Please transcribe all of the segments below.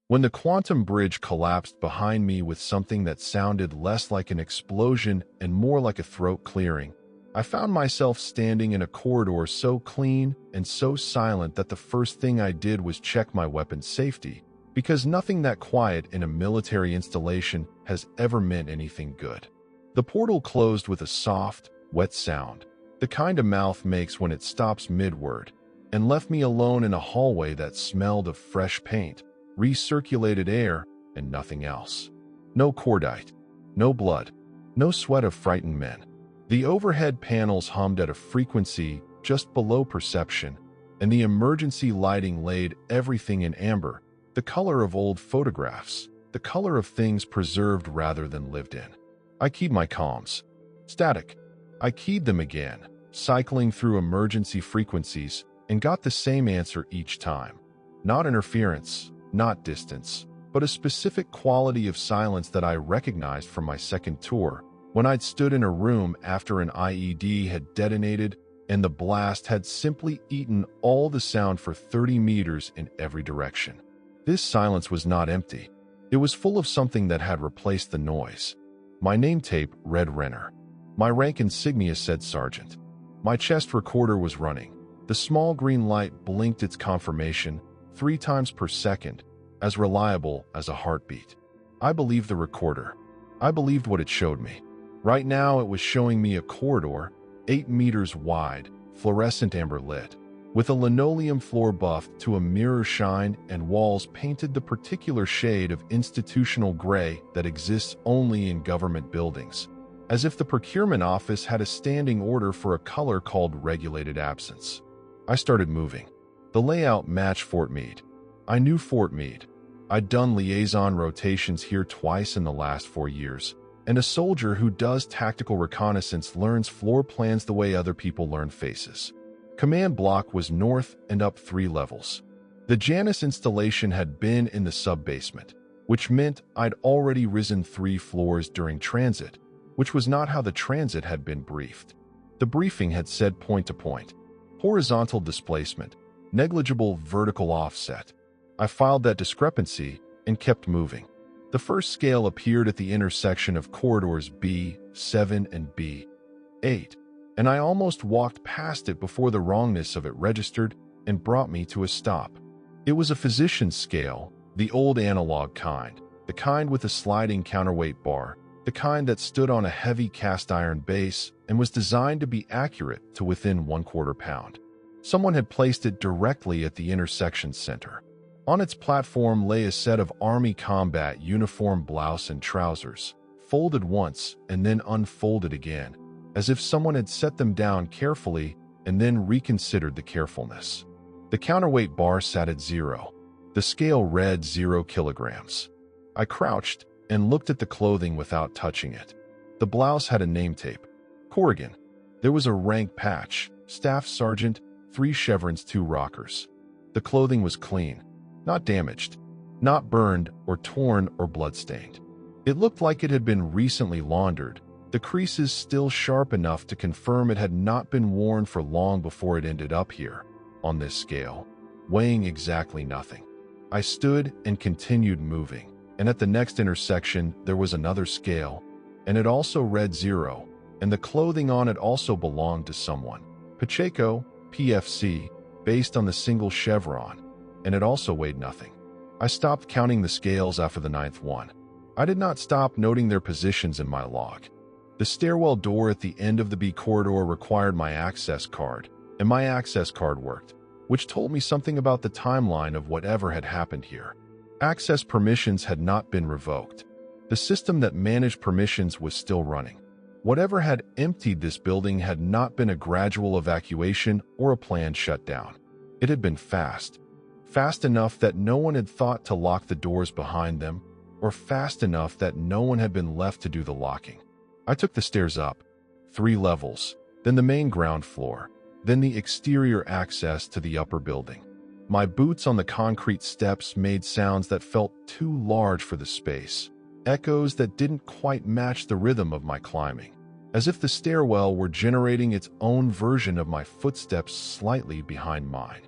When the quantum bridge collapsed behind me with something that sounded less like an explosion and more like a throat clearing, I found myself standing in a corridor so clean and so silent that the first thing I did was check my weapon's safety, because nothing that quiet in a military installation has ever meant anything good. The portal closed with a soft, wet sound, the kind a mouth makes when it stops mid-word, and left me alone in a hallway that smelled of fresh paint, recirculated air, and nothing else. No cordite, no blood, no sweat of frightened men. The overhead panels hummed at a frequency just below perception, and the emergency lighting laid everything in amber, the color of old photographs, the color of things preserved rather than lived in. I keyed my comms. Static. I keyed them again, cycling through emergency frequencies, and got the same answer each time. Not interference, not distance, but a specific quality of silence that I recognized from my second tour, when I'd stood in a room after an IED had detonated and the blast had simply eaten all the sound for 30 meters in every direction. This silence was not empty. It was full of something that had replaced the noise. My name tape read Renner. My rank insignia said Sergeant. My chest recorder was running. The small green light blinked its confirmation 3 times per second, as reliable as a heartbeat. I believed the recorder. I believed what it showed me. Right now, it was showing me a corridor, 8 meters wide, fluorescent amber lit, with a linoleum floor buffed to a mirror shine and walls painted the particular shade of institutional gray that exists only in government buildings, as if the procurement office had a standing order for a color called regulated absence. I started moving. The layout matched Fort Meade. I knew Fort Meade. I'd done liaison rotations here twice in the last 4 years, and a soldier who does tactical reconnaissance learns floor plans the way other people learn faces. Command block was north and up 3 levels. The Janus installation had been in the sub-basement, which meant I'd already risen 3 floors during transit, which was not how the transit had been briefed. The briefing had said point-to-point, horizontal displacement, negligible vertical offset. I filed that discrepancy and kept moving. The first scale appeared at the intersection of corridors B7 and B8, and I almost walked past it before the wrongness of it registered and brought me to a stop. It was a physician's scale, the old analog kind, the kind with a sliding counterweight bar, the kind that stood on a heavy cast iron base and was designed to be accurate to within 1/4 pound. Someone had placed it directly at the intersection center. On its platform lay a set of Army combat uniform blouse and trousers, folded once and then unfolded again, as if someone had set them down carefully and then reconsidered the carefulness. The counterweight bar sat at 0. The scale read 0 kilograms. I crouched and looked at the clothing without touching it. The blouse had a name tape. Corrigan. There was a rank patch, Staff Sergeant, 3 chevrons, 2 rockers. The clothing was clean. Not damaged, not burned or torn or bloodstained. It looked like it had been recently laundered, the creases still sharp enough to confirm it had not been worn for long before it ended up here, on this scale, weighing exactly nothing. I stood and continued moving, and at the next intersection there was another scale, and it also read 0, and the clothing on it also belonged to someone. Pacheco, PFC, based on the single chevron, and it also weighed nothing. I stopped counting the scales after the 9th one. I did not stop noting their positions in my log. The stairwell door at the end of the B corridor required my access card, and my access card worked, which told me something about the timeline of whatever had happened here. Access permissions had not been revoked. The system that managed permissions was still running. Whatever had emptied this building had not been a gradual evacuation or a planned shutdown. It had been fast. Fast enough that no one had thought to lock the doors behind them, or fast enough that no one had been left to do the locking. I took the stairs up, 3 levels, then the main ground floor, then the exterior access to the upper building. My boots on the concrete steps made sounds that felt too large for the space, echoes that didn't quite match the rhythm of my climbing, as if the stairwell were generating its own version of my footsteps slightly behind mine.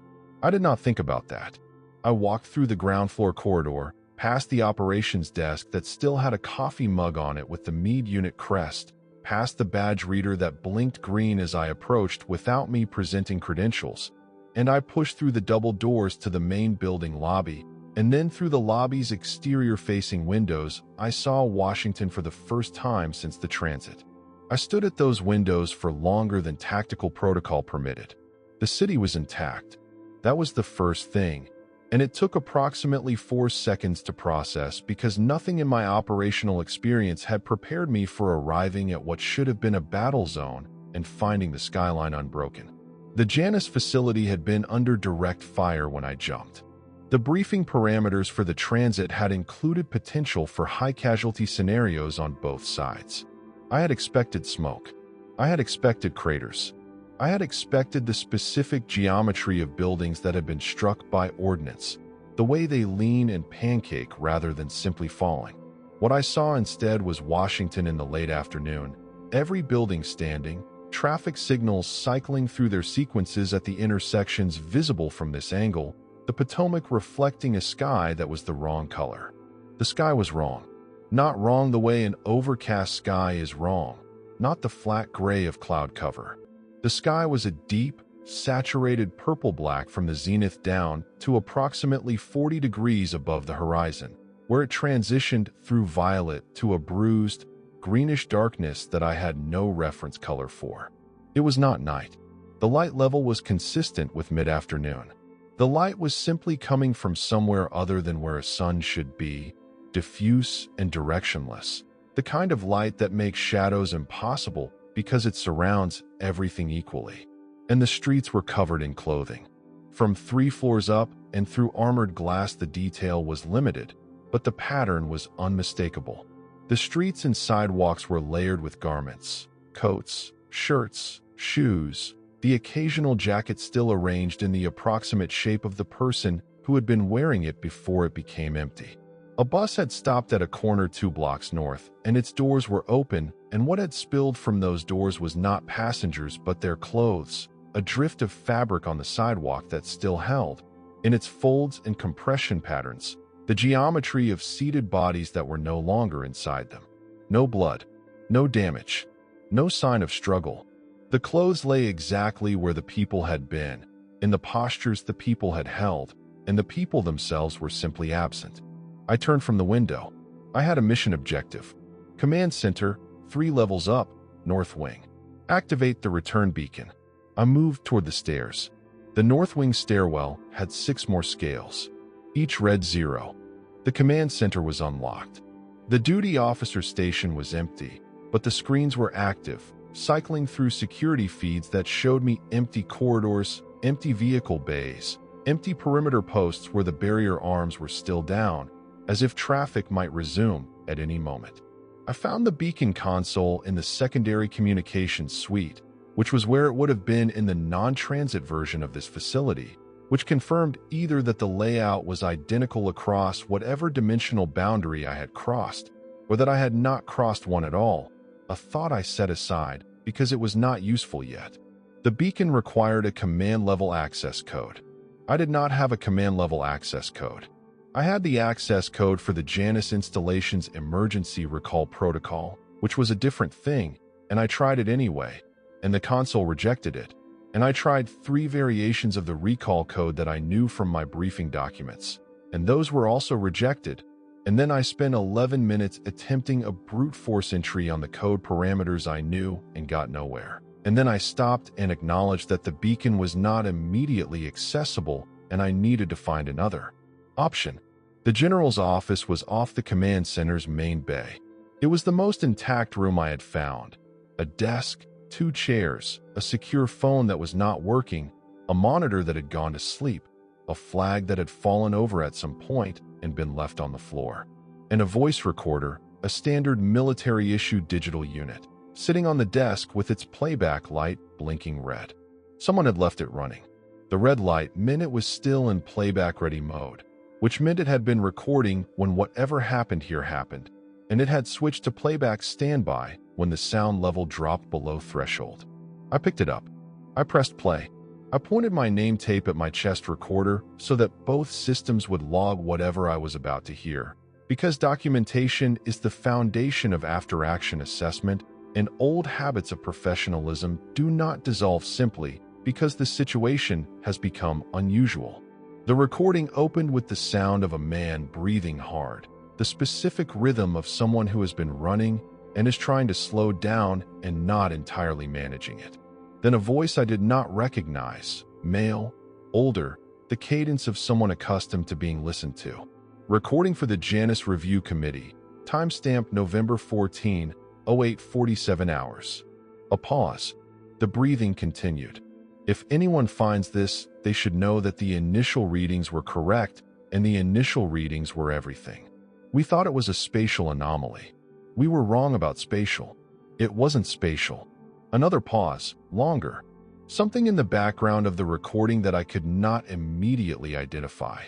I did not think about that. I walked through the ground floor corridor, past the operations desk that still had a coffee mug on it with the Mead unit crest, past the badge reader that blinked green as I approached without me presenting credentials, and I pushed through the double doors to the main building lobby, and then through the lobby's exterior-facing windows, I saw Washington for the first time since the transit. I stood at those windows for longer than tactical protocol permitted. The city was intact. That was the first thing, and it took approximately 4 seconds to process because nothing in my operational experience had prepared me for arriving at what should have been a battle zone and finding the skyline unbroken. The Janus facility had been under direct fire when I jumped. The briefing parameters for the transit had included potential for high-casualty scenarios on both sides. I had expected smoke. I had expected craters. I had expected the specific geometry of buildings that had been struck by ordnance, the way they lean and pancake rather than simply falling. What I saw instead was Washington in the late afternoon, every building standing, traffic signals cycling through their sequences at the intersections visible from this angle, the Potomac reflecting a sky that was the wrong color. The sky was wrong. Not wrong the way an overcast sky is wrong, not the flat gray of cloud cover. The sky was a deep, saturated purple-black from the zenith down to approximately 40 degrees above the horizon, where it transitioned through violet to a bruised, greenish darkness that I had no reference color for. It was not night. The light level was consistent with mid-afternoon. The light was simply coming from somewhere other than where a sun should be, diffuse and directionless, the kind of light that makes shadows impossible because it surrounds everything equally. And the streets were covered in clothing. From 3 floors up and through armored glass the detail was limited, but the pattern was unmistakable. The streets and sidewalks were layered with garments, coats, shirts, shoes, the occasional jacket still arranged in the approximate shape of the person who had been wearing it before it became empty. A bus had stopped at a corner 2 blocks north, and its doors were open, and what had spilled from those doors was not passengers but their clothes, a drift of fabric on the sidewalk that still held, in its folds and compression patterns, the geometry of seated bodies that were no longer inside them. No blood, no damage, no sign of struggle. The clothes lay exactly where the people had been, in the postures the people had held, and the people themselves were simply absent. I turned from the window. I had a mission objective. Command Center, 3 levels up, North Wing. Activate the return beacon. I moved toward the stairs. The North Wing stairwell had 6 more scales. Each read 0. The command center was unlocked. The duty officer station was empty, but the screens were active, cycling through security feeds that showed me empty corridors, empty vehicle bays, empty perimeter posts where the barrier arms were still down, as if traffic might resume at any moment. I found the beacon console in the secondary communications suite, which was where it would have been in the non-transit version of this facility, which confirmed either that the layout was identical across whatever dimensional boundary I had crossed, or that I had not crossed one at all, a thought I set aside because it was not useful yet. The beacon required a command-level access code. I did not have a command-level access code. I had the access code for the Janus installation's emergency recall protocol, which was a different thing, and I tried it anyway, and the console rejected it. And I tried 3 variations of the recall code that I knew from my briefing documents, and those were also rejected. And then I spent 11 minutes attempting a brute force entry on the code parameters I knew and got nowhere. And then I stopped and acknowledged that the beacon was not immediately accessible and I needed to find another option. The general's office was off the command center's main bay. It was the most intact room I had found. A desk, 2 chairs, a secure phone that was not working, a monitor that had gone to sleep, a flag that had fallen over at some point and been left on the floor, and a voice recorder, a standard military-issued digital unit, sitting on the desk with its playback light blinking red. Someone had left it running. The red light meant it was still in playback-ready mode, which meant it had been recording when whatever happened here happened, and it had switched to playback standby when the sound level dropped below threshold. I picked it up. I pressed play. I pointed my name tape at my chest recorder so that both systems would log whatever I was about to hear. Because documentation is the foundation of after-action assessment, and old habits of professionalism do not dissolve simply because the situation has become unusual. The recording opened with the sound of a man breathing hard, the specific rhythm of someone who has been running and is trying to slow down and not entirely managing it. Then a voice I did not recognize, male, older, the cadence of someone accustomed to being listened to. Recording for the Janus Review Committee, timestamp November 14, 08:47 hours. A pause. The breathing continued. If anyone finds this, they should know that the initial readings were correct, and the initial readings were everything. We thought it was a spatial anomaly. We were wrong about spatial. It wasn't spatial. Another pause, longer. Something in the background of the recording that I could not immediately identify.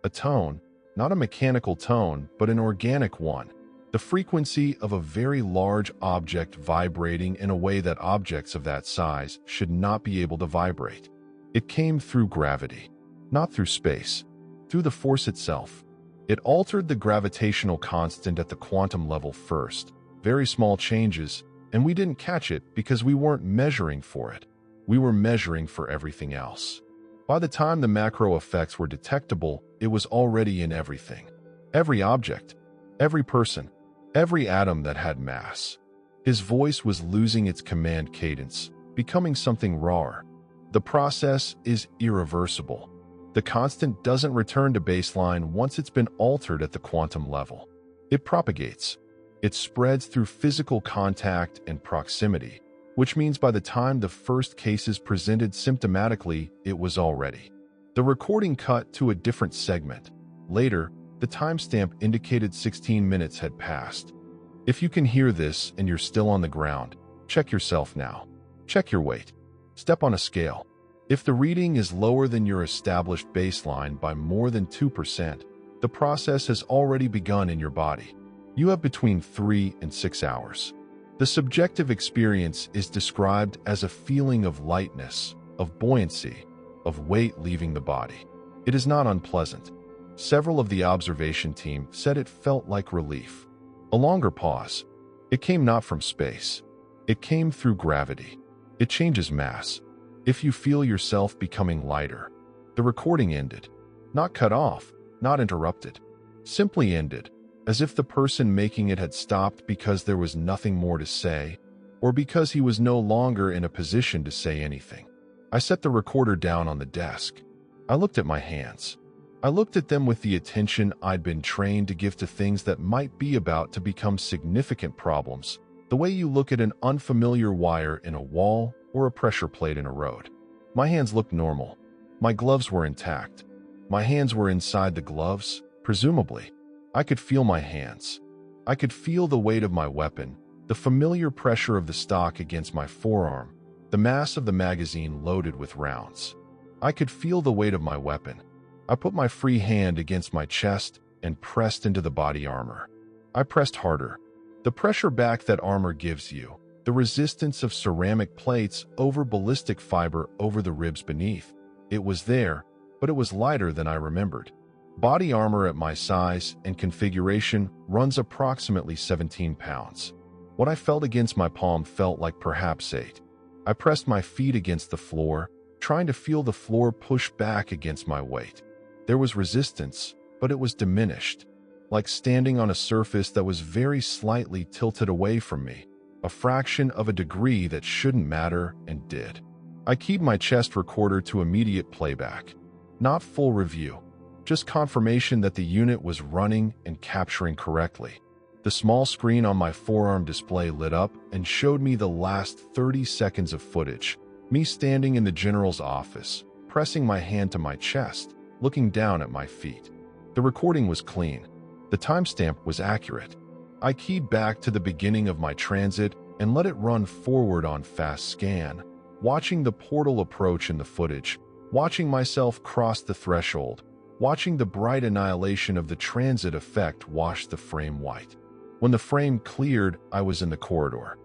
A tone, not a mechanical tone, but an organic one. The frequency of a very large object vibrating in a way that objects of that size should not be able to vibrate. It came through gravity, not through space, through the force itself. It altered the gravitational constant at the quantum level first, very small changes, and we didn't catch it because we weren't measuring for it. We were measuring for everything else. By the time the macro effects were detectable, it was already in everything. Every object, every person, every atom that had mass. His voice was losing its command cadence, becoming something rawer. The process is irreversible. The constant doesn't return to baseline once it's been altered at the quantum level. It propagates. It spreads through physical contact and proximity, which means by the time the first cases presented symptomatically, it was already. The recording cut to a different segment. Later, the timestamp indicated 16 minutes had passed. If you can hear this and you're still on the ground, check yourself now. Check your weight. Step on a scale. If the reading is lower than your established baseline by more than 2%, the process has already begun in your body. You have between 3 and 6 hours. The subjective experience is described as a feeling of lightness, of buoyancy, of weight leaving the body. It is not unpleasant. Several of the observation team said it felt like relief. A longer pause. It came not from space. It came through gravity. It changes mass. If you feel yourself becoming lighter. The recording ended. Not cut off, not interrupted. Simply ended, as if the person making it had stopped because there was nothing more to say, or because he was no longer in a position to say anything. I set the recorder down on the desk. I looked at my hands. I looked at them with the attention I'd been trained to give to things that might be about to become significant problems, the way you look at an unfamiliar wire in a wall or a pressure plate in a road. My hands looked normal. My gloves were intact. My hands were inside the gloves, presumably. I could feel my hands. I could feel the weight of my weapon, the familiar pressure of the stock against my forearm, the mass of the magazine loaded with rounds. I could feel the weight of my weapon. I put my free hand against my chest and pressed into the body armor. I pressed harder. The pressure back that armor gives you, the resistance of ceramic plates over ballistic fiber over the ribs beneath. It was there, but it was lighter than I remembered. Body armor at my size and configuration runs approximately 17 pounds. What I felt against my palm felt like perhaps 8. I pressed my feet against the floor, trying to feel the floor push back against my weight. There was resistance, but it was diminished, like standing on a surface that was very slightly tilted away from me, a fraction of a degree that shouldn't matter and did. I keyed my chest recorder to immediate playback. Not full review, just confirmation that the unit was running and capturing correctly. The small screen on my forearm display lit up and showed me the last 30 seconds of footage, me standing in the general's office, pressing my hand to my chest, looking down at my feet. The recording was clean. The timestamp was accurate. I keyed back to the beginning of my transit and let it run forward on fast scan, watching the portal approach in the footage, watching myself cross the threshold, watching the bright annihilation of the transit effect wash the frame white. When the frame cleared, I was in the corridor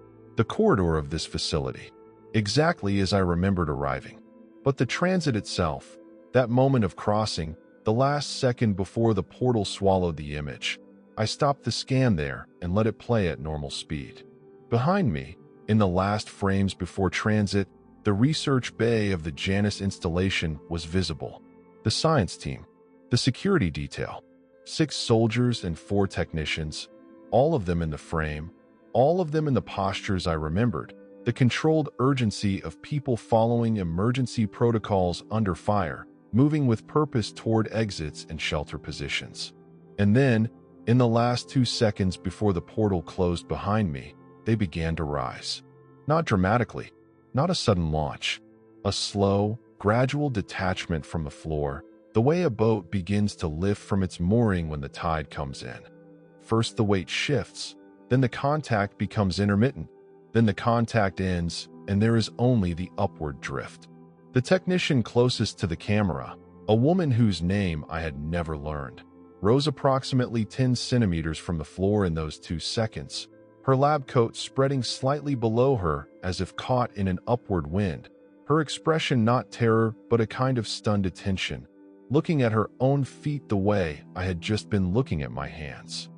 of this facility, exactly as I remembered arriving. But the transit itself, that moment of crossing, the last second before the portal swallowed the image, I stopped the scan there and let it play at normal speed. Behind me, in the last frames before transit, the research bay of the Janus installation was visible. The science team, the security detail, 6 soldiers and 4 technicians, all of them in the frame, all of them in the postures I remembered, the controlled urgency of people following emergency protocols under fire, moving with purpose toward exits and shelter positions. And then, in the last 2 seconds before the portal closed behind me, they began to rise. Not dramatically, not a sudden launch. A slow, gradual detachment from the floor, the way a boat begins to lift from its mooring when the tide comes in. First the weight shifts, then the contact becomes intermittent, then the contact ends, and there is only the upward drift. The technician closest to the camera, a woman whose name I had never learned, rose approximately 10 centimeters from the floor in those 2 seconds, her lab coat spreading slightly below her as if caught in an upward wind, her expression not terror but a kind of stunned attention, looking at her own feet the way I had just been looking at my hands.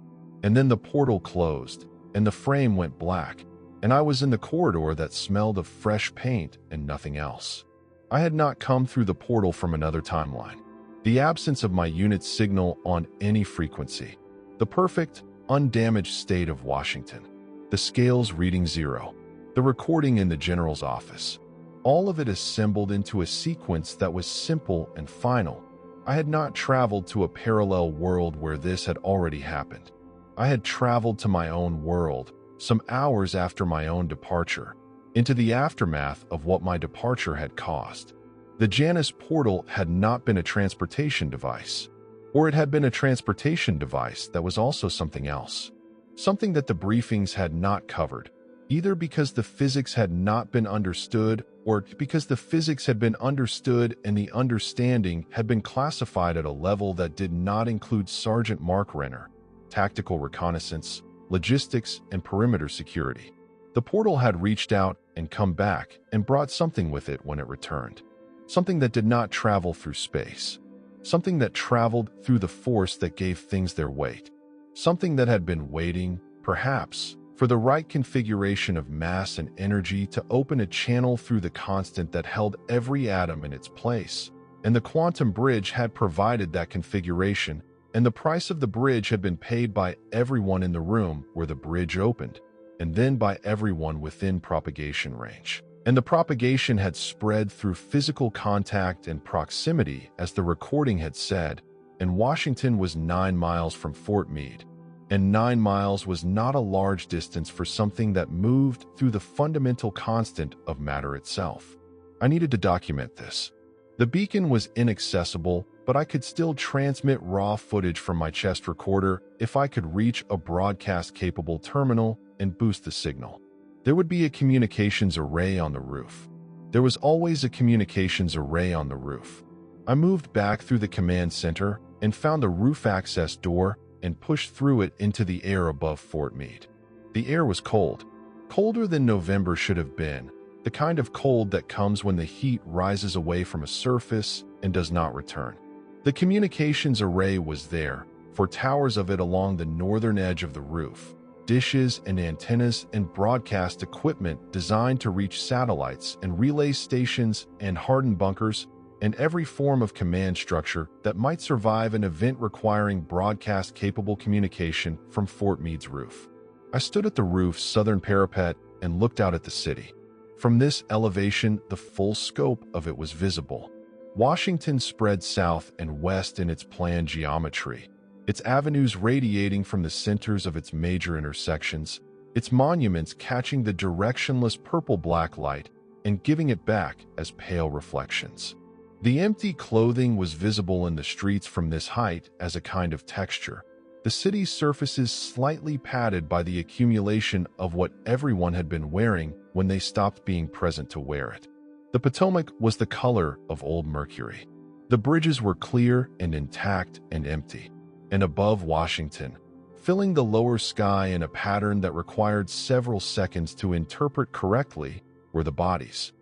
And then the portal closed, and the frame went black, and I was in the corridor that smelled of fresh paint and nothing else. I had not come through the portal from another timeline. The absence of my unit's signal on any frequency. The perfect, undamaged state of Washington. The scales reading 0. The recording in the general's office. All of it assembled into a sequence that was simple and final. I had not traveled to a parallel world where this had already happened. I had traveled to my own world, some hours after my own departure, into the aftermath of what my departure had caused. The Janus portal had not been a transportation device, or it had been a transportation device that was also something else. Something that the briefings had not covered, either because the physics had not been understood or because the physics had been understood and the understanding had been classified at a level that did not include Sergeant Mark Renner, tactical reconnaissance, logistics, and perimeter security. The portal had reached out and come back and brought something with it when it returned. Something that did not travel through space. Something that traveled through the force that gave things their weight. Something that had been waiting, perhaps, for the right configuration of mass and energy to open a channel through the constant that held every atom in its place. And the quantum bridge had provided that configuration, and the price of the bridge had been paid by everyone in the room where the bridge opened, and then by everyone within propagation range. And the propagation had spread through physical contact and proximity, as the recording had said, and Washington was 9 miles from Fort Meade. And 9 miles was not a large distance for something that moved through the fundamental constant of matter itself. I needed to document this. The beacon was inaccessible, but I could still transmit raw footage from my chest recorder if I could reach a broadcast-capable terminal and boost the signal. There would be a communications array on the roof. There was always a communications array on the roof. I moved back through the command center and found the roof access door and pushed through it into the air above Fort Meade. The air was cold, colder than November should have been, the kind of cold that comes when the heat rises away from a surface and does not return. The communications array was there, for towers of it along the northern edge of the roof, dishes and antennas and broadcast equipment designed to reach satellites and relay stations and hardened bunkers, and every form of command structure that might survive an event requiring broadcast-capable communication from Fort Meade's roof. I stood at the roof's southern parapet and looked out at the city. From this elevation, the full scope of it was visible. Washington spread south and west in its planned geometry, its avenues radiating from the centers of its major intersections, its monuments catching the directionless purple-black light and giving it back as pale reflections. The empty clothing was visible in the streets from this height as a kind of texture, the city's surfaces slightly padded by the accumulation of what everyone had been wearing when they stopped being present to wear it. The Potomac was the color of old mercury. The bridges were clear and intact and empty. And above Washington, filling the lower sky in a pattern that required several seconds to interpret correctly, were the bodies.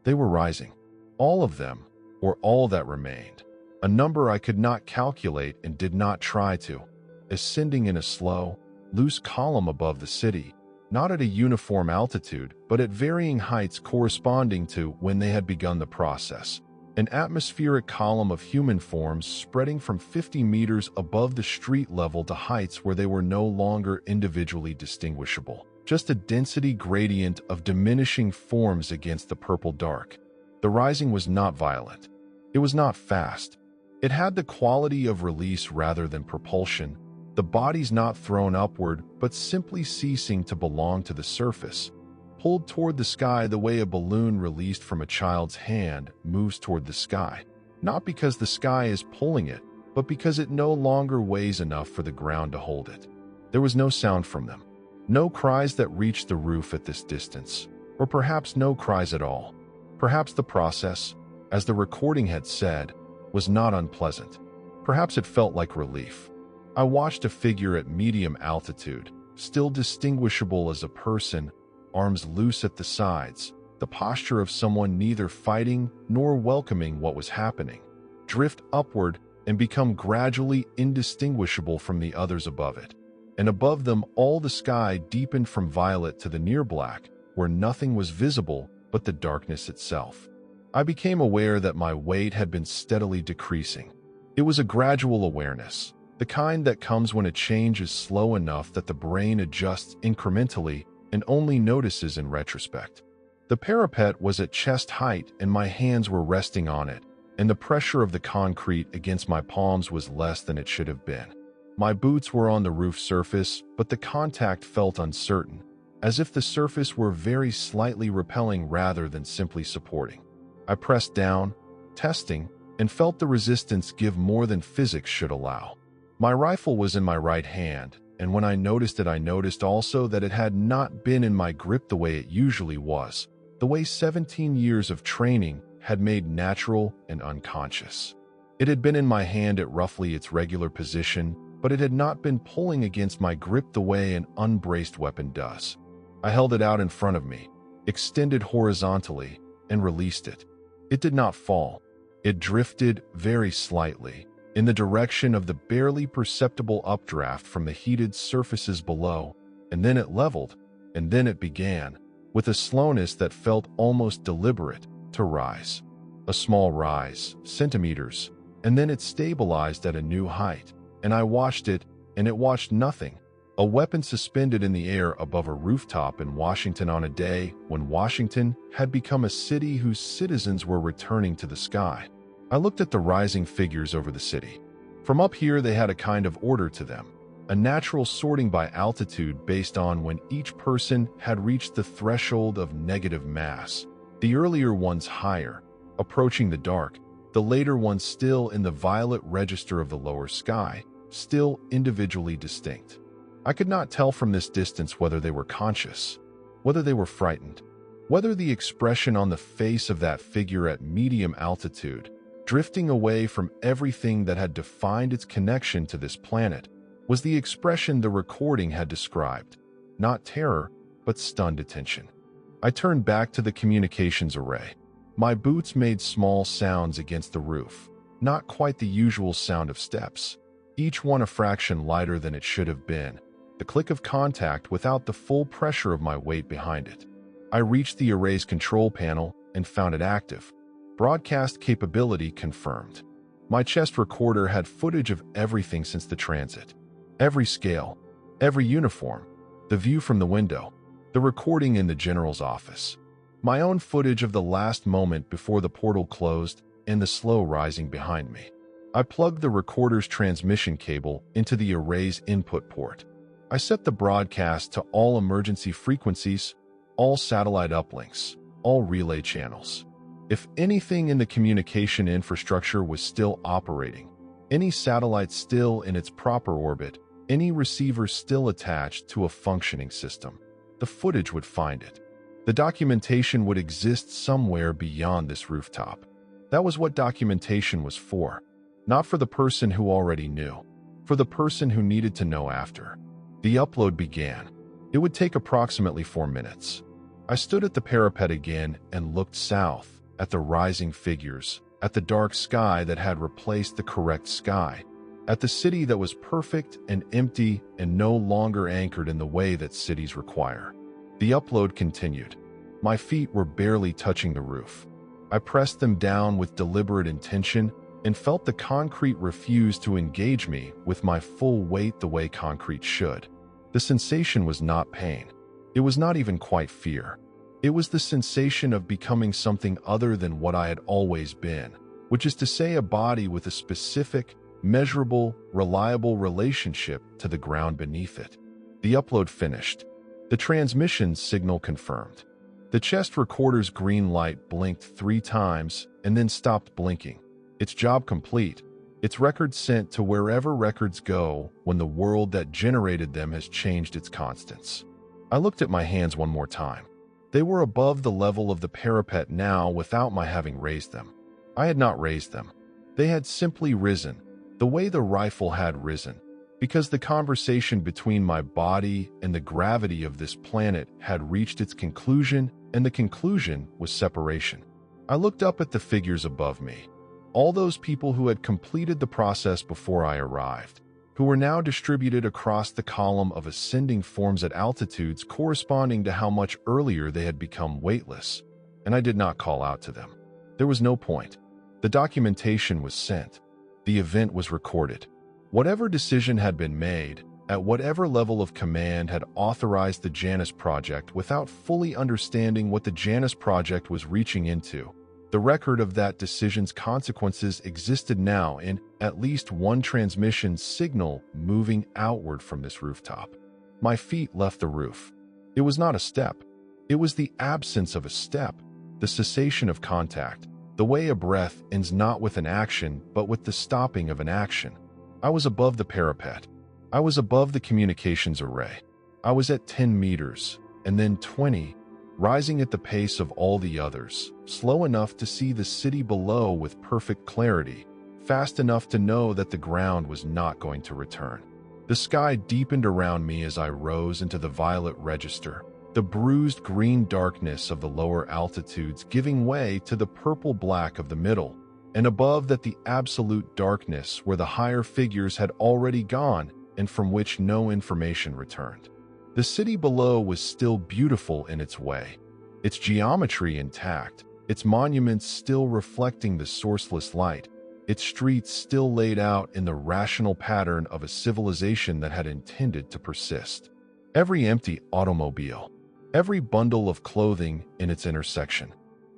They were rising. All of them, or all that remained. A number I could not calculate and did not try to. Ascending in a slow, loose column above the city, not at a uniform altitude, but at varying heights corresponding to when they had begun the process. An atmospheric column of human forms spreading from 50 meters above the street level to heights where they were no longer individually distinguishable. Just a density gradient of diminishing forms against the purple dark. The rising was not violent. It was not fast. It had the quality of release rather than propulsion. The bodies not thrown upward, but simply ceasing to belong to the surface. Pulled toward the sky the way a balloon released from a child's hand moves toward the sky. Not because the sky is pulling it, but because it no longer weighs enough for the ground to hold it. There was no sound from them. No cries that reached the roof at this distance. Or perhaps no cries at all. Perhaps the process, as the recording had said, was not unpleasant. Perhaps it felt like relief. I watched a figure at medium altitude, still distinguishable as a person, arms loose at the sides, the posture of someone neither fighting nor welcoming what was happening, drift upward and become gradually indistinguishable from the others above it. And above them all the sky deepened from violet to the near black, where nothing was visible but the darkness itself. I became aware that my weight had been steadily decreasing. It was a gradual awareness, the kind that comes when a change is slow enough that the brain adjusts incrementally and only notices in retrospect. The parapet was at chest height and my hands were resting on it, and the pressure of the concrete against my palms was less than it should have been. My boots were on the roof surface, but the contact felt uncertain, as if the surface were very slightly repelling rather than simply supporting. I pressed down, testing, and felt the resistance give more than physics should allow. My rifle was in my right hand, and when I noticed it, I noticed also that it had not been in my grip the way it usually was, the way 17 years of training had made natural and unconscious. It had been in my hand at roughly its regular position, but it had not been pulling against my grip the way an unbraced weapon does. I held it out in front of me, extended horizontally, and released it. It did not fall. It drifted very slightly, in the direction of the barely perceptible updraft from the heated surfaces below, and then it leveled, and then it began, with a slowness that felt almost deliberate, to rise. A small rise, centimeters, and then it stabilized at a new height, and I watched it, and it watched nothing. A weapon suspended in the air above a rooftop in Washington on a day when Washington had become a city whose citizens were returning to the sky. I looked at the rising figures over the city. From up here they had a kind of order to them, a natural sorting by altitude based on when each person had reached the threshold of negative mass, the earlier ones higher, approaching the dark, the later ones still in the violet register of the lower sky, still individually distinct. I could not tell from this distance whether they were conscious, whether they were frightened, whether the expression on the face of that figure at medium altitude, drifting away from everything that had defined its connection to this planet, was the expression the recording had described. Not terror, but stunned attention. I turned back to the communications array. My boots made small sounds against the roof, not quite the usual sound of steps, each one a fraction lighter than it should have been, the click of contact without the full pressure of my weight behind it. I reached the array's control panel and found it active. Broadcast capability confirmed. My chest recorder had footage of everything since the transit. Every scale, every uniform, the view from the window, the recording in the general's office, my own footage of the last moment before the portal closed and the slow rising behind me. I plugged the recorder's transmission cable into the array's input port. I set the broadcast to all emergency frequencies, all satellite uplinks, all relay channels. If anything in the communication infrastructure was still operating, any satellite still in its proper orbit, any receiver still attached to a functioning system, the footage would find it. The documentation would exist somewhere beyond this rooftop. That was what documentation was for. Not for the person who already knew, for the person who needed to know after. The upload began. It would take approximately 4 minutes. I stood at the parapet again and looked south, at the rising figures, at the dark sky that had replaced the correct sky, at the city that was perfect and empty and no longer anchored in the way that cities require. The upload continued. My feet were barely touching the roof. I pressed them down with deliberate intention and felt the concrete refuse to engage me with my full weight the way concrete should. The sensation was not pain. It was not even quite fear. It was the sensation of becoming something other than what I had always been, which is to say a body with a specific, measurable, reliable relationship to the ground beneath it. The upload finished. The transmission signal confirmed. The chest recorder's green light blinked 3 times and then stopped blinking. Its job complete. Its records sent to wherever records go when the world that generated them has changed its constants. I looked at my hands one more time. They were above the level of the parapet now without my having raised them. I had not raised them. They had simply risen, the way the rifle had risen, because the conversation between my body and the gravity of this planet had reached its conclusion, and the conclusion was separation. I looked up at the figures above me, all those people who had completed the process before I arrived, who were now distributed across the column of ascending forms at altitudes corresponding to how much earlier they had become weightless, and I did not call out to them. There was no point. The documentation was sent. The event was recorded. Whatever decision had been made, at whatever level of command had authorized the Janus Project without fully understanding what the Janus Project was reaching into, the record of that decision's consequences existed now in at least one transmission signal moving outward from this rooftop. My feet left the roof. It was not a step. It was the absence of a step, the cessation of contact, the way a breath ends not with an action but with the stopping of an action. I was above the parapet. I was above the communications array. I was at 10 meters, and then 20, rising at the pace of all the others, slow enough to see the city below with perfect clarity, fast enough to know that the ground was not going to return. The sky deepened around me as I rose into the violet register, the bruised green darkness of the lower altitudes giving way to the purple-black of the middle, and above that the absolute darkness where the higher figures had already gone and from which no information returned. The city below was still beautiful in its way, its geometry intact, its monuments still reflecting the sourceless light, its streets still laid out in the rational pattern of a civilization that had intended to persist. Every empty automobile, every bundle of clothing in its intersection.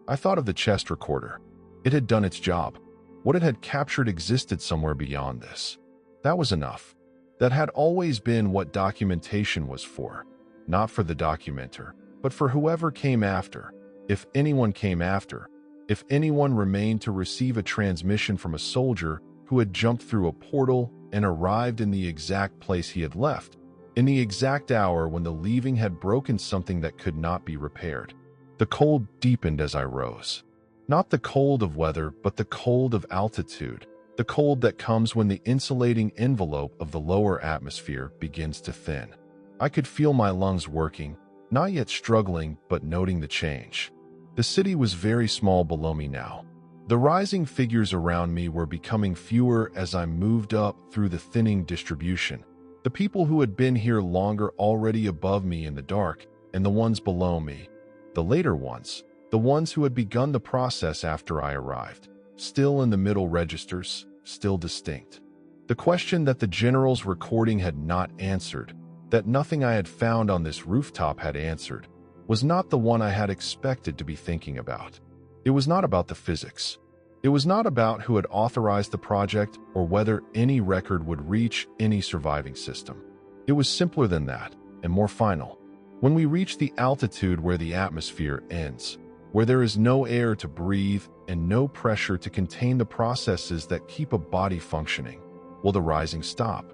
I thought of the chest recorder. It had done its job. What it had captured existed somewhere beyond this. That was enough. That had always been what documentation was for. Not for the documenter, but for whoever came after. If anyone came after. If anyone remained to receive a transmission from a soldier who had jumped through a portal and arrived in the exact place he had left, in the exact hour when the leaving had broken something that could not be repaired. The cold deepened as I rose. Not the cold of weather, but the cold of altitude. The cold that comes when the insulating envelope of the lower atmosphere begins to thin. I could feel my lungs working, not yet struggling, but noting the change. The city was very small below me now. The rising figures around me were becoming fewer as I moved up through the thinning distribution. The people who had been here longer already above me in the dark, and the ones below me, the later ones, the ones who had begun the process after I arrived, still in the middle registers, still distinct. The question that the general's recording had not answered, that nothing I had found on this rooftop had answered, was not the one I had expected to be thinking about. It was not about the physics. It was not about who had authorized the project or whether any record would reach any surviving system. It was simpler than that, and more final. When we reach the altitude where the atmosphere ends, where there is no air to breathe and no pressure to contain the processes that keep a body functioning, will the rising stop?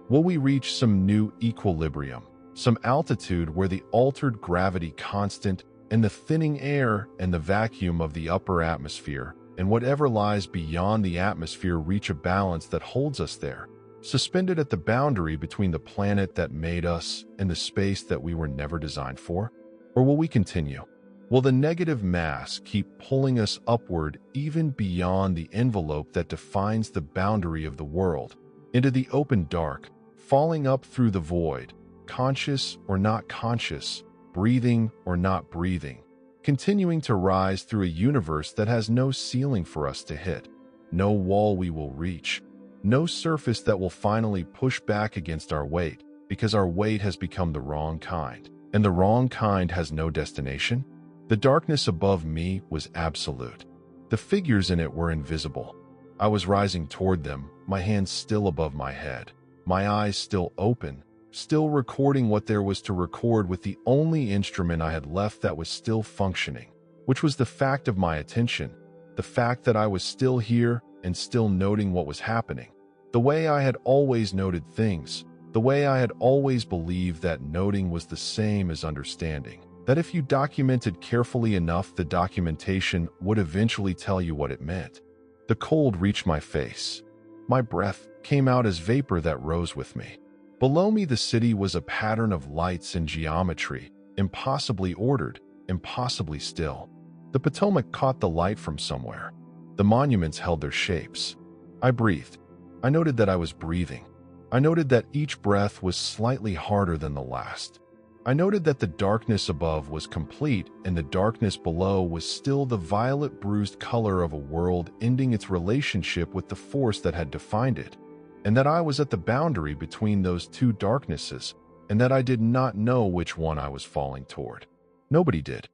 Will we reach some new equilibrium, some altitude where the altered gravity constant and the thinning air and the vacuum of the upper atmosphere and whatever lies beyond the atmosphere reach a balance that holds us there, suspended at the boundary between the planet that made us and the space that we were never designed for? Or will we continue? Will the negative mass keep pulling us upward even beyond the envelope that defines the boundary of the world, into the open dark, falling up through the void, conscious or not conscious, breathing or not breathing, continuing to rise through a universe that has no ceiling for us to hit, no wall we will reach, no surface that will finally push back against our weight because our weight has become the wrong kind, and the wrong kind has no destination? The darkness above me was absolute. The figures in it were invisible. I was rising toward them, my hands still above my head, my eyes still open, still recording what there was to record with the only instrument I had left that was still functioning, which was the fact of my attention, the fact that I was still here and still noting what was happening, the way I had always noted things, the way I had always believed that noting was the same as understanding, that if you documented carefully enough, the documentation would eventually tell you what it meant. The cold reached my face. My breath came out as vapor that rose with me. Below me, the city was a pattern of lights and geometry, impossibly ordered, impossibly still. The Potomac caught the light from somewhere. The monuments held their shapes. I breathed. I noted that I was breathing. I noted that each breath was slightly harder than the last. I noted that the darkness above was complete and the darkness below was still the violet bruised color of a world ending its relationship with the force that had defined it, and that I was at the boundary between those two darknesses, and that I did not know which one I was falling toward. Nobody did.